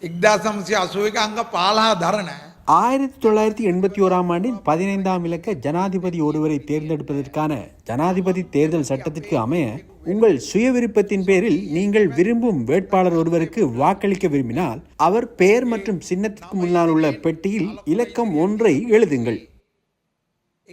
1981 අංග 15 දරන 1981ஆம் ஆண்டின் 15ஆம் இலக்க ஜனாதிபதி ஒருவரை தேர்ந்தெடுப்பதற்கான ஜனாதிபதி தேர்தல் சட்டத்திற்கு அமைய உங்கள் சுய விருப்பத்தின் பேரில் நீங்கள் விரும்பும் வேட்பாளர் ஒருவருக்கு வாக்களிக்க விரும்பினால் அவர் பெயர் மற்றும் சின்னத்திற்கு முன்னால் உள்ள பெட்டியில் இலக்கம் 1ஐ எழுதுங்கள்.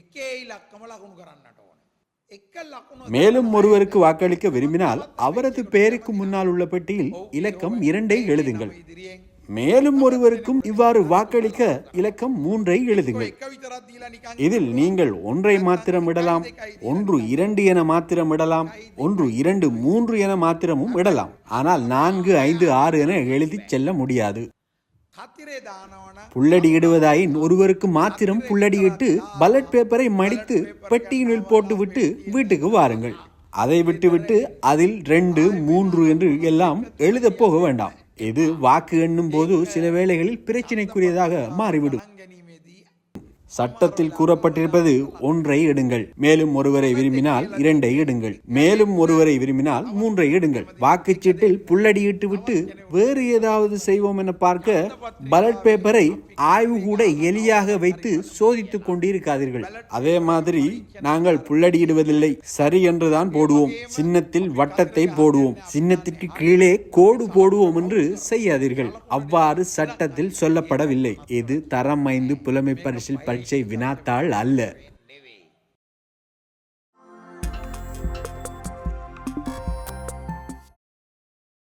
එකේ ඉලක්කම ලකුණු කරන්නට ඕනේ. එක ලකුණ மேலும் ஒருவருக்கு வாக்களிக்க விரும்பினால் அவரது பெயருக்கு முன்னால் உள்ள பெட்டியில் இலக்கம் 2ஐ எழுதுங்கள். ඉදිරියෙන් மேலும் ஒருவருக்கும் இவ்வாறு வாக்களிக்க இலக்கம் 3ஐ எழுதுங்கள். එක විතරක් දීලා නිකන් இதில் நீங்கள் 1ஐ மாத்திரம் இடலாம், 1 2 என மாத்திரம் இடலாம், 1 2 3 என மாத்திரமும் இடலாம். ஆனால் 4 5 6 என எழுதி செல்ல முடியாது. කතිරේ දානවන புள்ளடி இடுவதாயின் ஒருவருக்கு மாத்திரம் புள்ளடியிட்டு பலட் பேப்பரை மடித்து பெட்டியினுள் போட்டுவிட்டு வீட்டுக்கு வாருங்கள். அதை விட்டுவிட்டு அதில் 2 3 என்று எல்லாம் எழுத போக வேண்டாம். இது வாக்கு எண்ணும் போது சில வேளைகளில் பிரச்சனைக்குரியதாக மாறிவிடும். ගැනීමේදී சட்டத்தில் கூறப்பட்டிருப்பது 1ஐ எடுங்கள், மேலும் ஒருவரை விரும்பினால் 2ஐ எடுங்கள், மேலும் ஒருவரை விரும்பினால் 3ஐ எடுங்கள். வாக்குச்சீட்டில் புள்ளடியிட்டு விட்டு வேறு ஏதாவது செய்வோம் என பார்க்க பலட் பேப்பரை ஆய்வு கூட எலியாக வைத்து சோதித்துக் கொண்டிருக்காதீர்கள். அதே மாதிரி நாங்கள் புள்ளடியிடுவதில்லை, சரி என்றுதான் போடுவோம், சின்னத்தில் வட்டத்தை போடுவோம், சின்னத்திற்கு கீழே கோடு போடுவோம் என்று செய்யாதீர்கள். அவ்வாறு சட்டத்தில் சொல்லப்படவில்லை. இது தரம் 5 புலமை பரிசில் பரீட்சை வினாத்தாள் அல்ல.